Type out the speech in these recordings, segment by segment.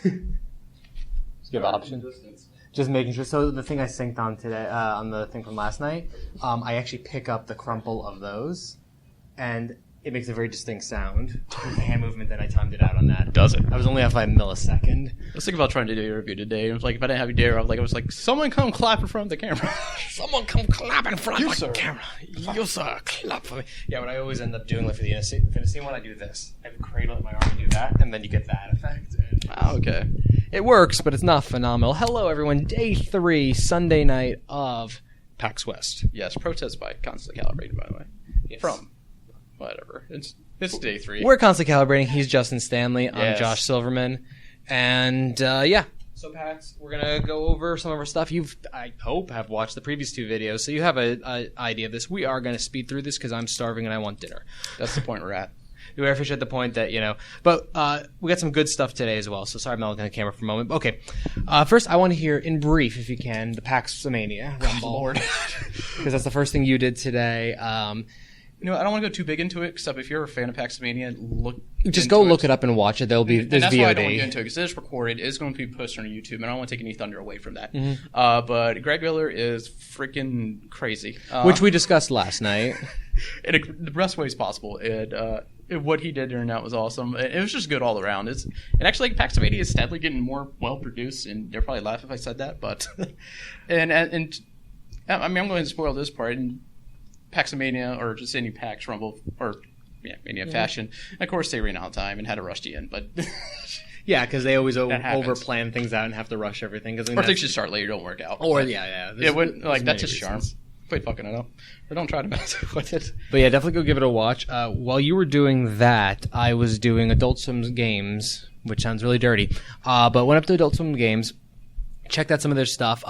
Good option. Just making sure. So the thing I synced on today, on the thing from last night, I actually pick up the crumple of those, and it makes a very distinct sound with the hand movement. Then I timed it out on that. Does it? I was only off by a millisecond. I was thinking about trying to do a review today. It was like, if I didn't have you there, I was like, someone come clap in front of the camera. Someone come clap in front of the camera. You sir, clap for me. Yeah, what I always end up doing, like for the Infinity one, I do this. I cradle at my arm and do that, and then you get that effect. Okay. It works, but it's not phenomenal. Hello, everyone. Day 3, Sunday night of PAX West. Yes, protest by constantly calibrating, by the way. Yes. From whatever. It's day 3. We're constantly calibrating. He's Justin Stanley. I'm Yes. Josh Silverman. And, yeah. So, PAX, we're going to go over some of our stuff. I hope, have watched the previous 2 videos, so you have an idea of this. We are going to speed through this because I'm starving and I want dinner. That's the point we're at. We are officially at the point that, but we got some good stuff today as well, so sorry I'm not looking at the camera for a moment. Okay, first I want to hear, in brief, if you can, the PAX Rumble. Because that's the first thing you did today. I don't want to go too big into it, except if you're a fan of PAX Mania, look it up and watch it. There's and that's VOD. why I don't want to get into it, because it is recorded. It is going to be posted on YouTube, and I don't want to take any thunder away from that. Mm-hmm. But Greg Miller is freaking crazy. Which we discussed last night. In the best ways possible. What he did during that was awesome. It was just good all around. And actually, PAX Mania is steadily getting more well-produced, and they'll probably laugh if I said that, but... and I mean, I'm going to spoil this part. In PAX Mania, or just any PAX Rumble, or Mania fashion, of course they ran out of time and had to rush you in, but... Yeah, because they always over-plan things out and have to rush everything. Or things just start later, don't work out. Or, That's just charm. Quit fucking it up. Or don't try to mess with it. But yeah, definitely go give it a watch. While you were doing that, I was doing Adult Swim Games, which sounds really dirty. But went up to Adult Swim Games, checked out some of their stuff.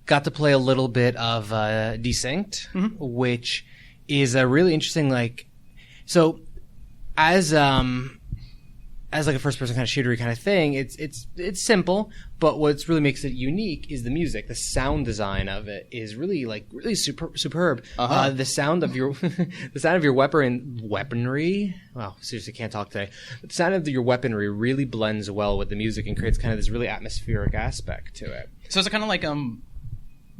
Got to play a little bit of Desynced, which is a really interesting, so as like a first-person kind of shootery kind of thing, it's simple, but what really makes it unique is the music. The sound design of it is really superb. The sound of your weaponry. Wow, seriously, can't talk today. The sound of your weaponry really blends well with the music and creates kind of this really atmospheric aspect to it. So it's kind of like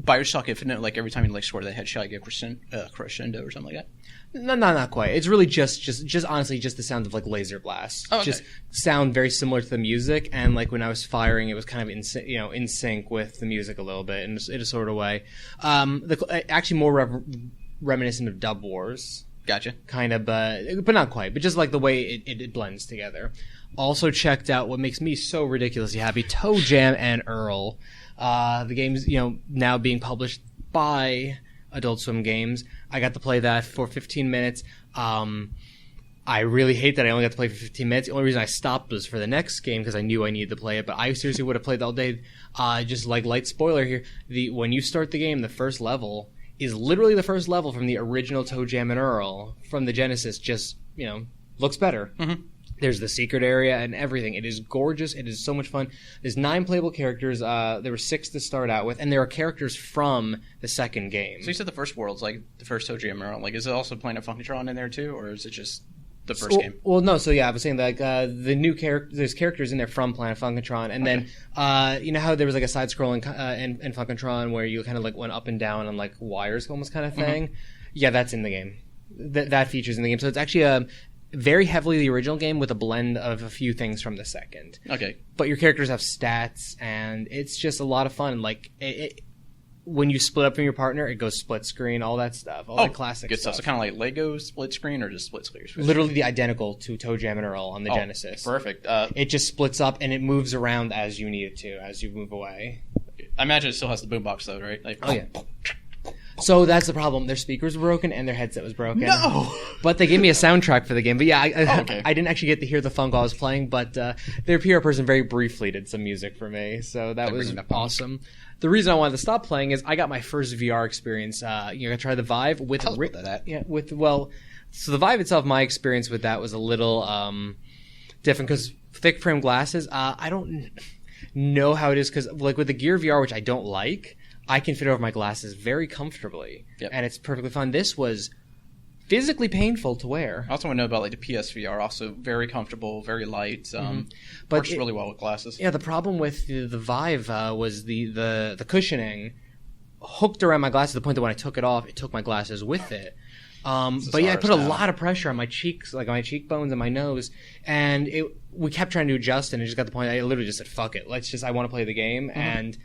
Bioshock Infinite. Like every time you swear the headshot, you get crescendo or something like that. No, not quite. It's really just honestly just the sound of laser blasts. Oh, okay. Just sound very similar to the music, and when I was firing, it was kind of in sync with the music a little bit in a sort of way. Actually more reminiscent of Dub Wars. Gotcha. Kind of, but not quite. But just the way it blends together. Also checked out what makes me so ridiculously happy: Toejam and Earl. The game's now being published by Adult Swim Games. I got to play that for 15 minutes. I really hate that I only got to play for 15 minutes. The only reason I stopped was for the next game because I knew I needed to play it, but I seriously would have played all day. Just light spoiler here, when you start the game, the first level is literally the first level from the original Toejam and Earl from the Genesis, just, looks better. Mm-hmm. There's the secret area and everything. It is gorgeous. It is so much fun. There's 9 playable characters. There were 6 to start out with, and there are characters from the second game. So you said the first world's the first Toejam Earl. Is it also Planet Funkatron in there too, or is it just the first game? Well, no. So yeah, I was saying the new there's characters in there from Planet Funkatron, and then you know how there was a side scrolling in Funkatron where you kind of went up and down on wires almost kind of thing. Mm-hmm. Yeah, that's in the game. That features in the game. So it's actually very heavily the original game with a blend of a few things from the second. Okay. But your characters have stats, and it's just a lot of fun. When you split up from your partner, it goes split screen, all that stuff, all that classic good stuff. So kind of like Lego split screen, or just split screen? Literally the identical to Toejam and Earl on the Genesis. Perfect. It just splits up, and it moves around as you need it to, as you move away. I imagine it still has the boombox, though, right? Yeah. So that's the problem. Their speakers were broken and their headset was broken. No! But they gave me a soundtrack for the game. But yeah, okay. I didn't actually get to hear the funk while I was playing, but their PR person very briefly did some music for me. So that was awesome. The reason I wanted to stop playing is I got my first VR experience. I tried the Vive with... Tell us about that. Yeah, so the Vive itself, my experience with that was a little different because thick frame glasses, I don't know how it is because with the Gear VR, which I don't like... I can fit over my glasses very comfortably, and it's perfectly fine. This was physically painful to wear. I also want to know about like the PSVR. Also very comfortable, very light. But works really well with glasses. Yeah, the problem with the Vive was the cushioning hooked around my glasses to the point that when I took it off, it took my glasses with it. But yeah, I put a lot of pressure on my cheeks, like on my cheekbones and my nose, and we kept trying to adjust, and it just got to the point I literally just said, "Fuck it, I want to play the game." And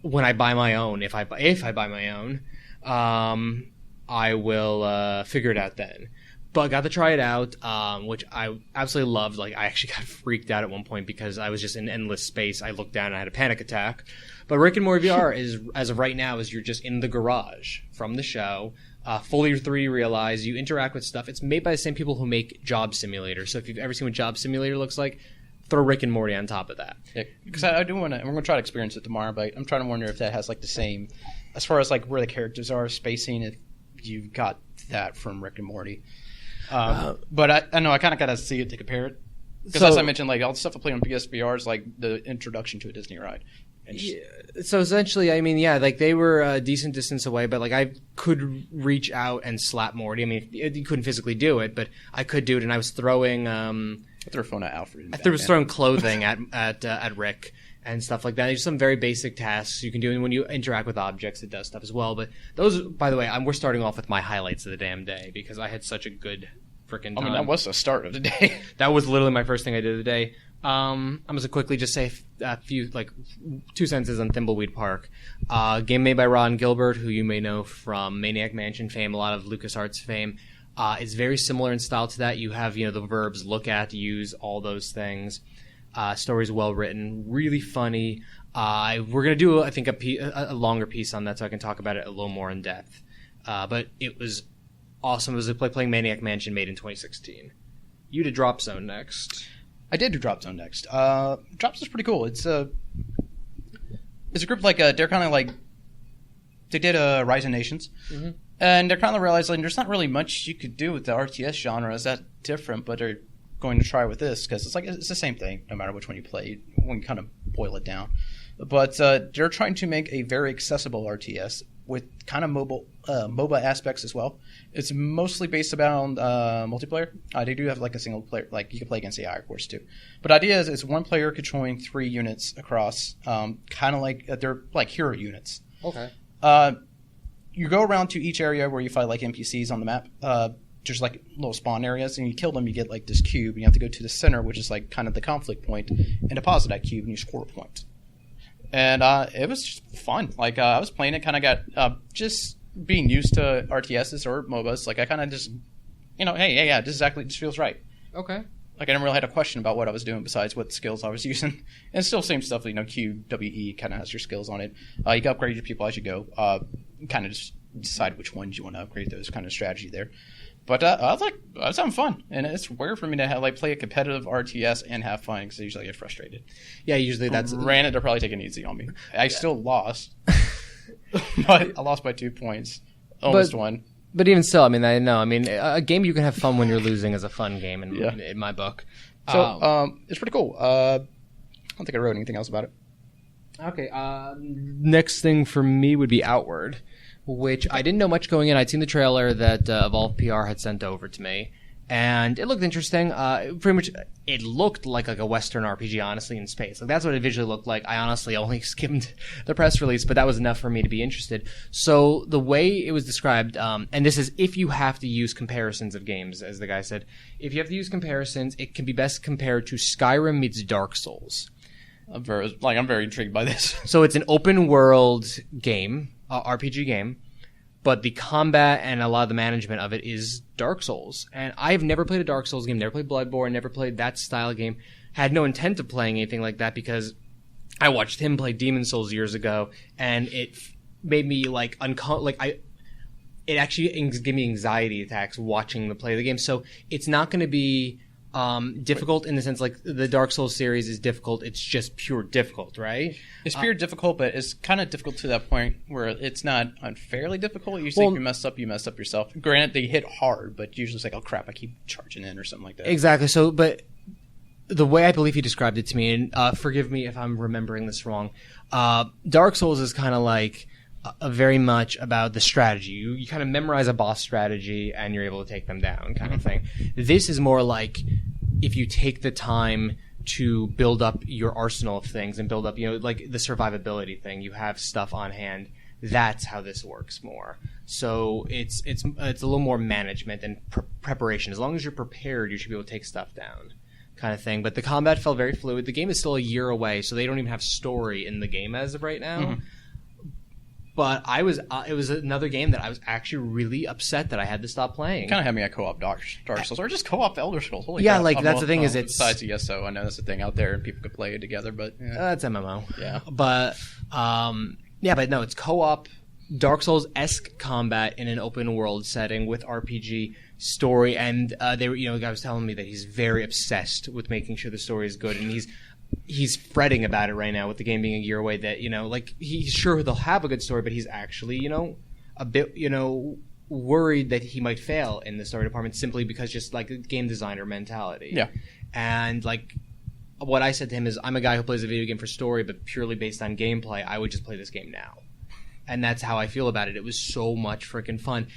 when I buy my own, if I buy my own, I will figure it out then. But I got to try it out, which I absolutely loved. Like, I actually got freaked out at one point because I was just in endless space. I looked down and I had a panic attack. But Rick and Morty VR is, as of right now, is you're just in the garage from the show, fully 3D realized. You interact with stuff. It's made by the same people who make Job Simulator. So if you've ever seen what Job Simulator looks like, throw Rick and Morty on top of that. Yeah, because I do want to. We're going to try to experience it tomorrow, but I'm trying to wonder if that has like the same, as far as like where the characters are spacing. If you got that from Rick and Morty. But I know I kind of got to see it to compare it. Because as I mentioned, like all the stuff I play on PSVR is like the introduction to a Disney ride. Yeah, so essentially, I mean, yeah, like they were a decent distance away, but like I could reach out and slap Morty. I mean, you couldn't physically do it, but I could do it, and I was throwing. I threw a phone at Alfred. I was throwing clothing at Rick and stuff like that. There's some very basic tasks you can do, and when you interact with objects, it does stuff as well. But those, by the way, we're starting off with my highlights of the damn day because I had such a good freaking time. I mean, that was the start of the day. That was literally my first thing I did of the day. I'm going to quickly just say a few, like, 2 sentences on Thimbleweed Park. Game made by Ron Gilbert, who you may know from Maniac Mansion fame, a lot of LucasArts fame. It's very similar in style to that. You have, the verbs look at, use, all those things. Story's well written, really funny. We're going to do, I think, a longer piece on that so I can talk about it a little more in depth. But it was awesome. It was like playing Maniac Mansion made in 2016. You did Dropzone next. I did do Dropzone next. Dropzone's pretty cool. It's a group like they're kind of like they did Rise of Nations, and they're kind of realizing there's not really much you could do with the RTS genre. Is that different? But they're going to try with this because it's the same thing no matter which one you play when you kind of boil it down. But they're trying to make a very accessible RTS with kind of MOBA aspects as well. It's mostly based around multiplayer. They do have like a single player, like you can play against AI, of course, too. But the idea is it's one player controlling 3 units across, kind of like they're like hero units. Okay. You go around to each area where you fight like NPCs on the map. There's like little spawn areas, and you kill them, you get like this cube, and you have to go to the center, which is like kind of the conflict point, and deposit that cube, and you score a point. And it was just fun. Like I was playing it, kind of got just being used to RTSs or MOBAs. Like I kind of just, hey, this feels right. Okay. Like I never really had a question about what I was doing besides what skills I was using. And still same stuff. Q, W, E kind of has your skills on it. You can upgrade your people as you go. Kind of just decide which ones you want to upgrade. Those kind of strategy there. But I was having fun, and it's weird for me to play a competitive RTS and have fun because I usually get frustrated. Yeah, usually that's Granted, they're probably taking it easy on me. I still lost, but I lost by 2 points, almost won. But even still, I mean, a game you can have fun when you're losing is a fun game in my book. So it's pretty cool. I don't think I wrote anything else about it. Okay. Next thing for me would be Outward, which I didn't know much going in. I'd seen the trailer that Evolve PR had sent over to me, and it looked interesting. Pretty much, it looked like a Western RPG, honestly, in space. Like that's what it visually looked like. I honestly only skimmed the press release, but that was enough for me to be interested. So the way it was described, and this is if you have to use comparisons of games, as the guy said, if you have to use comparisons, it can be best compared to Skyrim meets Dark Souls. I'm very intrigued by this. So it's an open world game. RPG game, but the combat and a lot of the management of it is Dark Souls. And I've never played a Dark Souls game, never played Bloodborne, never played that style of game. Had no intent of playing anything like that because I watched him play Demon Souls years ago, and it made me it actually gave me anxiety attacks watching the play of the game. So it's not going to be difficult in the sense like the Dark Souls series is difficult. It's just pure difficult, right? It's pure difficult, but it's kind of difficult to that point where it's not unfairly difficult. You think you mess up yourself. Granted, they hit hard, but usually it's like, oh crap, I keep charging in or something like that. Exactly. So, but the way I believe he described it to me, and forgive me if I'm remembering this wrong, Dark Souls is kind of like very much about the strategy. You kind of memorize a boss strategy and you're able to take them down, kind of thing. This is more like if you take the time to build up your arsenal of things and build up, like the survivability thing. You have stuff on hand. That's how this works more. So it's a little more management and preparation. As long as you're prepared, you should be able to take stuff down, kind of thing. But the combat felt very fluid. The game is still a year away, so they don't even have story in the game as of right now. But it was another game that I was actually really upset that I had to stop playing. Kind of had me at co-op Dark Souls, or just co-op Elder Scrolls. Holy yeah, crap. like that's the thing is it's besides ESO, I know that's a thing out there and people could play it together, but that's MMO. Yeah, but but no, it's co-op Dark Souls-esque combat in an open world setting with RPG story, and they were the guy was telling me that he's very obsessed with making sure the story is good, and he's fretting about it right now with the game being a year away that, like he's sure they'll have a good story, but he's actually, a bit, worried that he might fail in the story department simply because just like a game designer mentality. Yeah. And like what I said to him is, I'm a guy who plays a video game for story, but purely based on gameplay, I would just play this game now. And that's how I feel about it. It was so much freaking fun.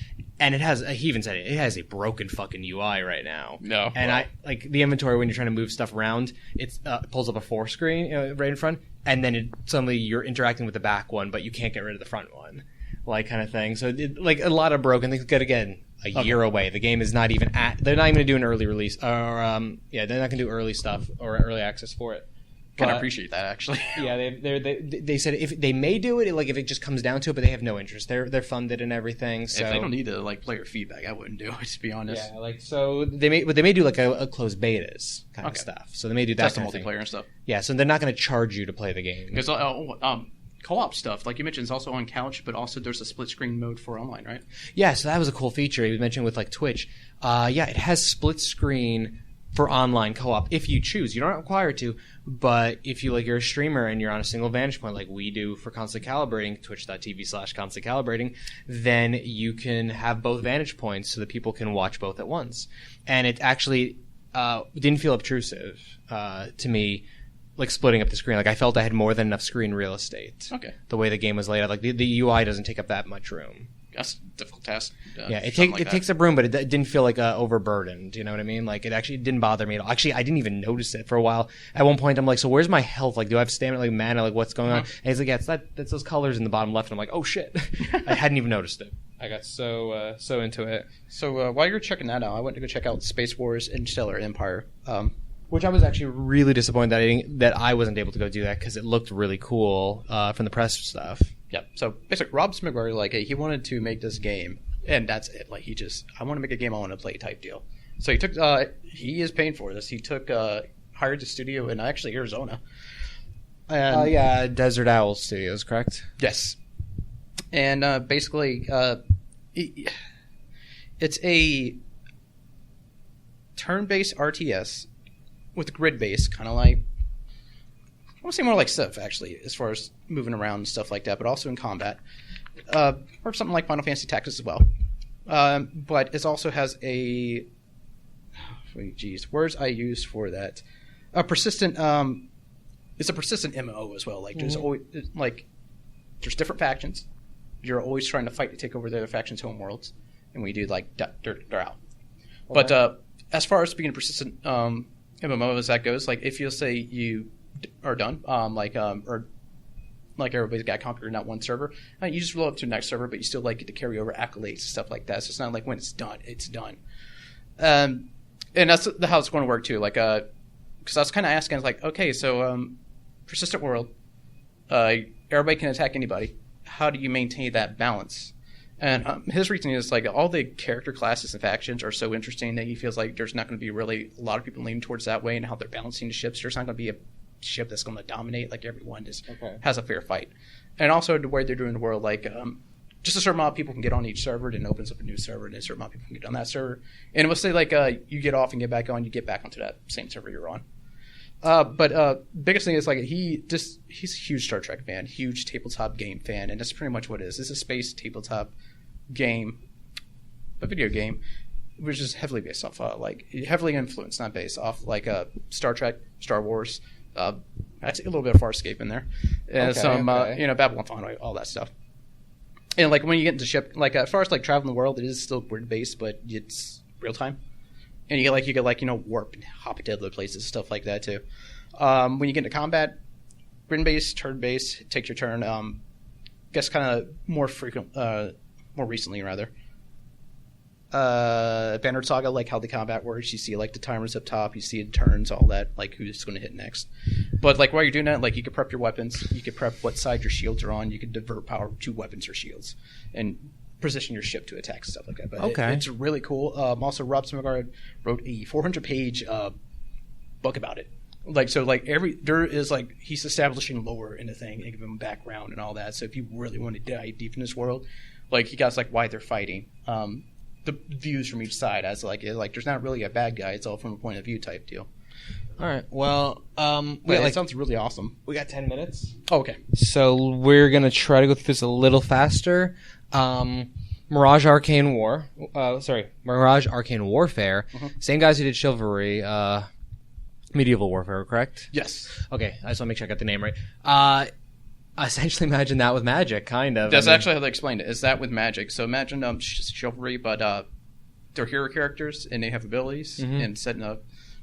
And he even said it has a broken fucking UI right now. No. And I like the inventory when you're trying to move stuff around, it pulls up a 4 screen right in front, and then suddenly you're interacting with the back one, but you can't get rid of the front one, like kind of thing. So like a lot of broken things. Good again, year away. The game is not even they're not even going to do an early release, or they're not going to do early stuff or early access for it. Kind of appreciate that, actually. Yeah, they said if they may do it, like if it just comes down to it, but they have no interest. They're funded and everything. So if they don't need to like player feedback, I wouldn't do it, to be honest. Yeah, like so they may do like a closed betas kind of stuff. So they may do that Test kind the of multiplayer thing. And stuff. Yeah, so they're not going to charge you to play the game. Because co-op stuff, like you mentioned, is also on couch, but also there's a split screen mode for online, right? Yeah, so that was a cool feature you mentioned with like Twitch. It has split screen for online co-op if you choose. You're not required to, but if you're a streamer and you're on a single vantage point like we do for Constant Calibrating, twitch.tv/Constant Calibrating, then you can have both vantage points so that people can watch both at once. And it actually didn't feel obtrusive to me, like splitting up the screen. Like I felt I had more than enough screen real estate. Okay. The way the game was laid out, like the UI doesn't take up that much room. That's a difficult task. It takes up room, but it didn't feel like overburdened. You know what I mean? Like it actually didn't bother me at all. Actually, I didn't even notice it for a while. At one point, I'm like, "So where's my health? Like, do I have stamina? Like mana? Like what's going on?" And he's like, "Yeah, that's those colors in the bottom left." And I'm like, "Oh shit!" I hadn't even noticed it. I got so into it. So while you're checking that out, I went to go check out Space Wars Interstellar Empire. Which I was actually really disappointed that I wasn't able to go do that because it looked really cool from the press stuff. Yeah. So basically, Rob Smigler, he wanted to make this game, and that's it. Like I want to make a game I want to play type deal. So he took. He is paying for this. He took hired the studio in actually Arizona. And, Desert Owl Studios, correct? Yes. And basically, it's a turn-based RTS with grid-based, kind of like, I want to say more like Civ, actually, as far as moving around and stuff like that, but also in combat. Or something like Final Fantasy Tactics as well. But it also has words I use for that. A persistent, it's a persistent MMO as well. Like, there's always, there's different factions. You're always trying to fight to take over the other factions' homeworlds. And we do, they're out. Okay. But as far as being a persistent MMO as that goes, like, if you'll say you are done, or everybody's got conquered in that one server, you just roll up to the next server, but you still get to carry over accolades and stuff like that. So it's not like when it's done, it's done. And that's how it's going to work too. Because I was kind of asking, okay, so persistent world, everybody can attack anybody. How do you maintain that balance? And his reasoning is all the character classes and factions are so interesting that he feels like there's not going to be really a lot of people leaning towards that way and how they're balancing the ships. There's not going to be a ship that's going to dominate. Everyone just has a fair fight. And also the way they're doing the world, just a certain amount of people can get on each server, then it opens up a new server, and a certain amount of people can get on that server. And it will say you get off and get back on, you get back onto that same server you're on. But biggest thing is he's a huge Star Trek fan, huge tabletop game fan, and that's pretty much what it is. It's a space tabletop game, a video game, which is heavily based off heavily influenced, not based off Star Trek, Star Wars, actually a little bit of Farscape in there, and some Babylon 5, all that stuff. And like when you get into ship, like as far as like traveling the world, it is still grid based, but it's real time. And you get warp and hop to other places, stuff like that too. When you get into combat, grid based, turn based, it takes your turn. Guess kind of more recently rather. Banner Saga, like how the combat works, you see like the timers up top, you see the turns, all that, like who's going to hit next. But like while you're doing that, like you can prep your weapons, you can prep what side your shields are on, you can divert power to weapons or shields, and position your ship to attack and stuff like that. But okay, it's really cool. Also, Rob Smigard wrote a 400-page book about it. There is like he's establishing lore in the thing and giving background and all that. So if you really want to dive deep in this world, like he got like why they're fighting. The views from each side as like there's not really a bad guy, it's all from a point of view type deal. All right, well it sounds really awesome. We got 10 minutes. Oh, okay, so we're gonna try to go through this a little faster. Mirage Arcane Warfare, same guys who did Chivalry, Medieval Warfare, correct? Yes. Okay, I just want to make sure I got the name right. Essentially imagine that with magic, kind of. That's actually how they explained it. Is that with magic? So imagine Chivalry, but they're hero characters and they have abilities, and setting up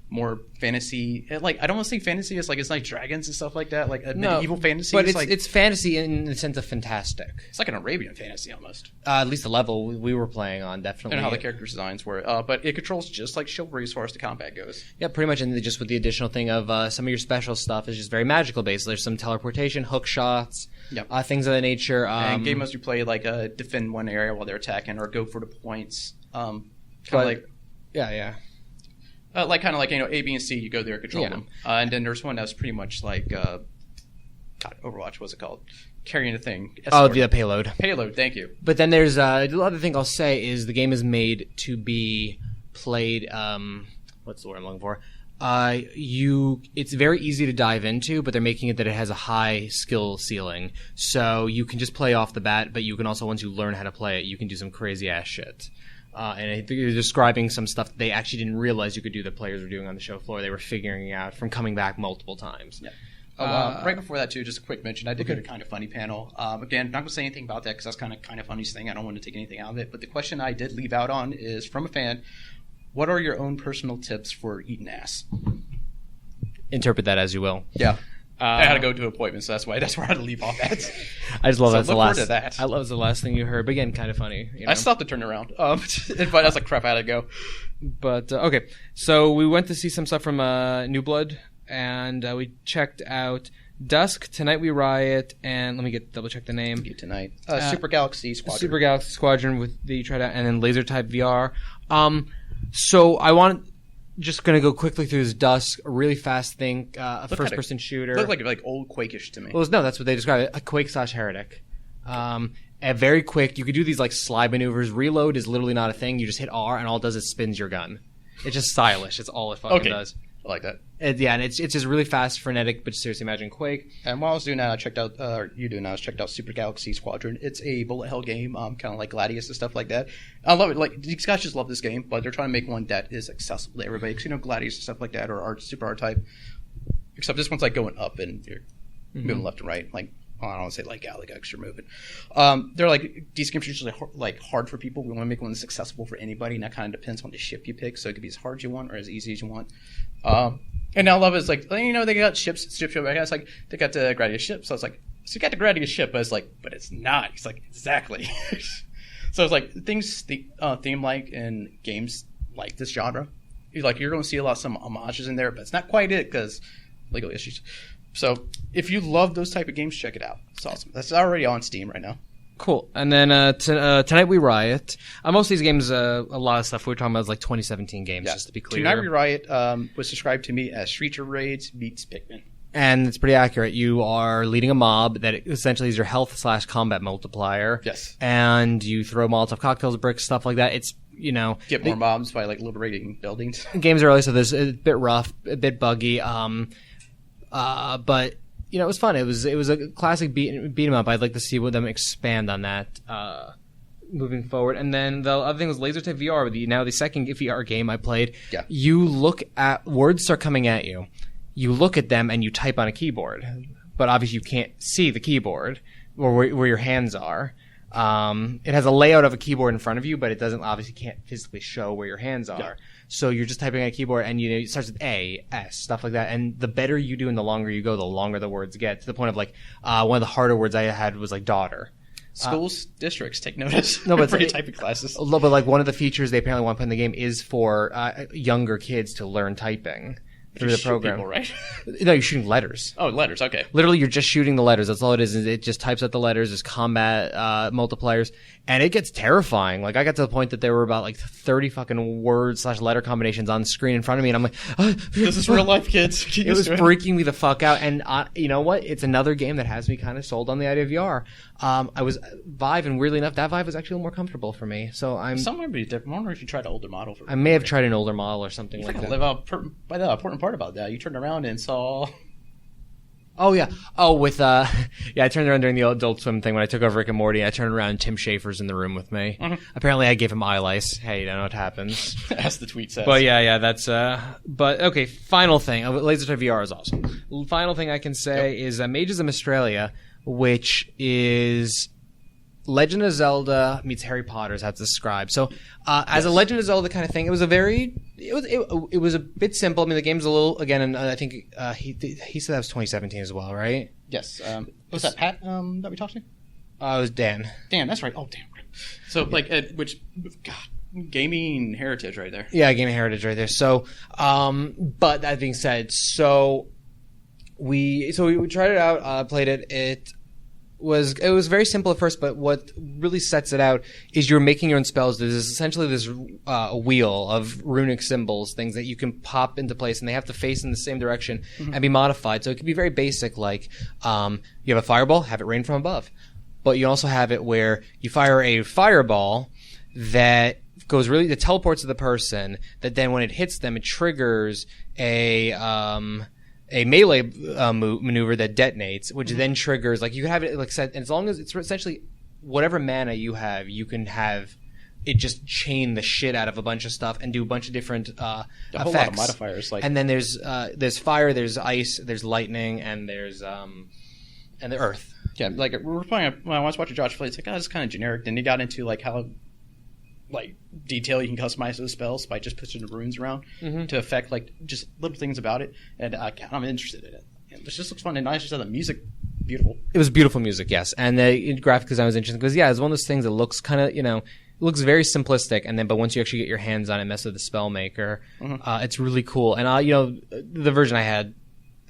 more fantasy. Like I don't want to say fantasy. It's like dragons and stuff like that. Like medieval fantasy. But it's fantasy in the sense of fantastic. It's like an Arabian fantasy almost. At least the level we were playing on, definitely. And how the character designs were. But it controls just like Chivalry as far as the combat goes. Yeah, pretty much. And just with the additional thing of some of your special stuff is just very magical based. There's some teleportation, hook shots, things of that nature. And game modes you play like defend one area while they're attacking or go for the points. Yeah. Like A, B, and C, you go there, control them. And then there's one that's pretty much like Overwatch. What's it called? Carrying a thing. Oh, the payload. Payload. Thank you. But then there's the other thing I'll say is the game is made to be played. What's the word I'm looking for? It's very easy to dive into, but they're making it that it has a high skill ceiling. So you can just play off the bat, but you can also, once you learn how to play it, you can do some crazy ass shit. And I think you're describing some stuff that they actually didn't realize you could do that players were doing on the show floor. They were figuring out from coming back multiple times. Yeah. Right before that, too, just a quick mention. I did go to Kind of Funny panel. Again, not going to say anything about that because that's kind of funny's thing. I don't want to take anything out of it. But the question I did leave out on is from a fan, what are your own personal tips for eating ass? Interpret that as you will. Yeah. I had to go to an appointment, so that's why I had to leave off that. I just love that's the last. That. I love it's the last thing you heard. But again, kind of funny. I stopped to turn around, but I was like, "Crap, I had to go." But okay, so we went to see some stuff from New Blood, and we checked out Dusk, Tonight We Riot, and let me double check the name. Tonight, Super Galaxy Squadron. Super Galaxy Squadron with the tried out, and then Laser Type VR. So I want. Just gonna go quickly through this Dusk, a really fast thing, a first-person shooter. Looked like old Quake-ish to me. Well, no, that's what they describe it, a Quake/Heretic. Very quick, you could do these like slide maneuvers. Reload is literally not a thing. You just hit R, and all it does is spins your gun. It's just stylish. It's all it fucking does. I like that. And it's just really fast, frenetic, but seriously, imagine Quake. And while I was doing that, I checked out Super Galaxy Squadron. It's a bullet hell game, kind of like Gladius and stuff like that. I love it. Like, these guys just love this game, but they're trying to make one that is accessible to everybody. Because, Gladius and stuff like that, or Super R-Type. Except this one's like going up and you're moving left and right. Like, I don't want to say like Galaga because you're moving. They're like, these games are usually like hard for people. We want to make one that's accessible for anybody, and that kind of depends on the ship you pick. So it could be as hard as you want or as easy as you want. And I love it. It's like, they got ship. I guess like they got the Gradius ship. So it's like, so you got the Gradius ship, but it's like, but it's not. It's like, exactly. So it's like things theme like in games like this genre. You're going to see some homages in there, but it's not quite it because legal issues. So if you love those type of games, check it out. It's awesome. That's already on Steam right now. Cool. And then Tonight We Riot. Most of these games, a lot of stuff we were talking about is like 2017 games, just to be clear. Tonight We Riot was described to me as Street Raids meets Pikmin. And it's pretty accurate. You are leading a mob that essentially is your health/combat multiplier. Yes. And you throw Molotov cocktails, bricks, stuff like that. It's, get more mobs by like liberating buildings. Games are early, so there's a bit rough, a bit buggy. But it was fun. It was a classic beat 'em up. I'd like to see them expand on that moving forward. And then the other thing was Laser Type VR. The second VR game I played. Yeah. You look at words start coming at you. You look at them and you type on a keyboard, but obviously you can't see the keyboard or where your hands are. It has a layout of a keyboard in front of you, but it doesn't obviously can't physically show where your hands are. Yeah. So you're just typing on a keyboard, and it starts with A, S, stuff like that. And the better you do and the longer you go, the longer the words get, to the point of one of the harder words I had was daughter. Schools, districts, take notice. No, but for your typing classes. But one of the features they apparently want to put in the game is for younger kids to learn typing through the program. People, right? No, you're shooting letters. Oh, letters. Okay. Literally, you're just shooting the letters. That's all it is. It just types out the letters. There's combat multipliers, and it gets terrifying. I got to the point that there were about 30 fucking word/letter combinations on the screen in front of me, and I'm like, "This is real life, kids." It was freaking me the fuck out. And you know what? It's another game that has me kind of sold on the idea of VR. I was Vive, and weirdly enough, that Vive was actually a little more comfortable for me. So Some might be different. I wonder if you tried an older model. I may have tried an older model or something like that. Live out by the important part about that. You turned around and saw. Oh yeah. Oh, I turned around during the Adult Swim thing when I took over Rick and Morty. I turned around and Tim Schafer's in the room with me. Mm-hmm. Apparently, I gave him eye lice. Hey, you know what happens. As the tweet says. But yeah, that's. But okay, final thing. LaserTag VR is awesome. Final thing I can say is Mages of Australia, which is Legend of Zelda meets Harry Potter is how it's described. So, as a Legend of Zelda kind of thing, it was a bit simple. I mean, the game's a little, again, and I think he said that was 2017 as well, right? Yes. Was that Pat that we talked to? It was Dan. Dan, that's right. Oh, damn. So, gaming heritage right there. Yeah, gaming heritage right there. So, but that being said, we tried it out, played it. It was very simple at first, but what really sets it out is you're making your own spells. There's essentially this wheel of runic symbols, things that you can pop into place, and they have to face in the same direction and be modified. So it can be very basic, like you have a fireball, have it rain from above. But you also have it where you fire a fireball that that teleports to the person, that then when it hits them, it triggers a melee maneuver that detonates, which then triggers, you can have it set, and as long as it's essentially whatever mana you have, you can have it just chain the shit out of a bunch of stuff and do a bunch of different effects. A whole lot of modifiers. And then there's fire, there's ice, there's lightning, and there's and the earth. Yeah, we're playing. When I was watching Josh play, it's it's kind of generic. Then he got into how detail you can customize those spells by just pushing the runes around to affect just little things about it, and I'm interested in it. And it just looks fun and nice. Just the music, beautiful. It was beautiful music, yes, and the graphic design was interesting because it's one of those things that looks kind of it looks very simplistic, but once you actually get your hands on it, mess with the spell maker, it's really cool. And the version I had,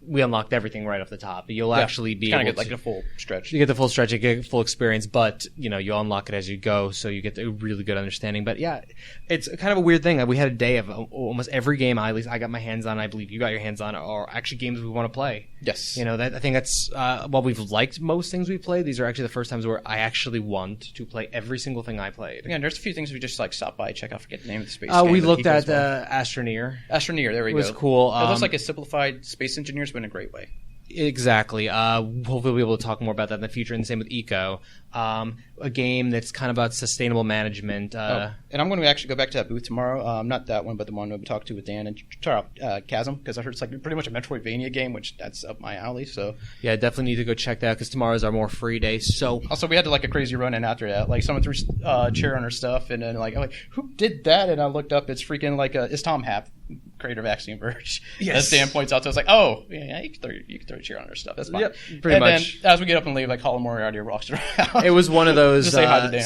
we unlocked everything right off the top. You'll actually be able to get a full stretch. You get the full stretch, you get full experience, but you'll unlock it as you go, so you get a really good understanding. But yeah, it's kind of a weird thing. We had a day of almost every game at least I got my hands on, I believe you got your hands on, are actually games we want to play. Yes. I think that's while we've liked most things we played, these are actually the first times where I actually want to play every single thing I played. Yeah, and there's a few things we just stopped by, check out, forget the name of the space. We looked at Astroneer. Astroneer, there we go. It was cool. It looks like a simplified Space Engineers, but in a great way. Exactly. Hopefully we'll be able to talk more about that in the future, and the same with Eco. A game that's kind of about sustainable management. And I'm going to actually go back to that booth tomorrow. Not that one, but the one we talked to with Dan, and try out Chasm, because I heard it's pretty much a Metroidvania game, which that's up my alley. So yeah, definitely need to go check that out, because tomorrow's our more free day. So also we had a crazy run in after that. Someone threw a chair on her stuff, and then I'm like, who did that? And I looked up, it's freaking it's Tom Happ, creator of Axiom Verge. Yes. As Dan points out, so I was like, oh yeah, you can throw a chair on her stuff. That's fine. Yep, pretty much. Then as we get up and leave, Hollow Moriarty walks around. It was one of those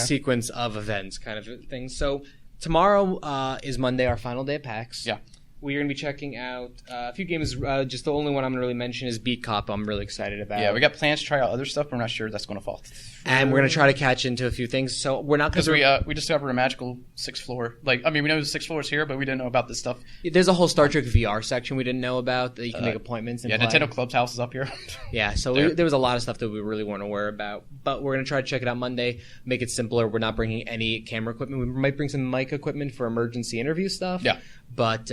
sequence of events kind of things. So tomorrow is Monday, our final day at PAX. Yeah. We're going to be checking out a few games. Just the only one I'm going to really mention is Beat Cop. I'm really excited about. Yeah, we got plans to try out other stuff, but we're not sure that's going to fall through. And we're going to try to catch into a few things. So we're not because we discovered a magical 6th floor. We know there's 6 floors here, but we didn't know about this stuff. There's a whole Star Trek VR section we didn't know about that you can make appointments. And play. Nintendo Clubhouse is up here. Yeah, so there was a lot of stuff that we really weren't aware about. But we're going to try to check it out Monday. Make it simpler. We're not bringing any camera equipment. We might bring some mic equipment for emergency interview stuff. Yeah, but.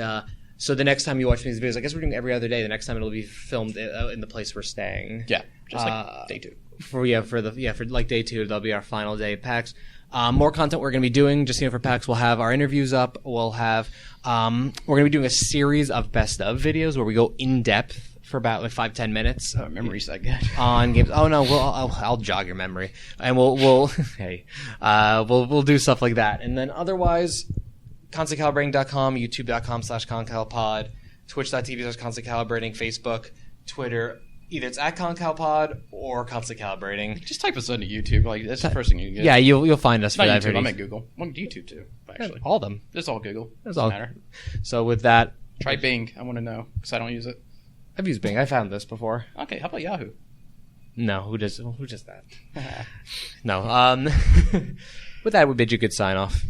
So the next time you watch these videos, I guess we're doing every other day. The next time it'll be filmed in the place we're staying. Yeah, just day 2. For day 2, that'll be our final day at PAX. More content we're going to be doing just for PAX. We'll have our interviews up. We'll have we're going to be doing a series of best of videos where we go in depth for about like 5-10 minutes. Memory's that good. On games. Oh no, I'll jog your memory, and we'll hey, we'll do stuff like that, and then otherwise, constantcalibrating.com, youtube.com/concalpod, twitch.tv/constantcalibrating, Facebook, Twitter. Either it's at concalpod or constant calibrating. Just type us into YouTube. Like that's the first thing you get. Yeah, you'll find us for Not that. YouTube. I'm at Google. I'm at YouTube too. Actually, all of them. It's all Google. It's Doesn't all matter. So with that, Try Bing. I want to know because I don't use it. I've used Bing. I found this before. Okay, how about Yahoo? No, who does that? No. With that, we bid you good sign off.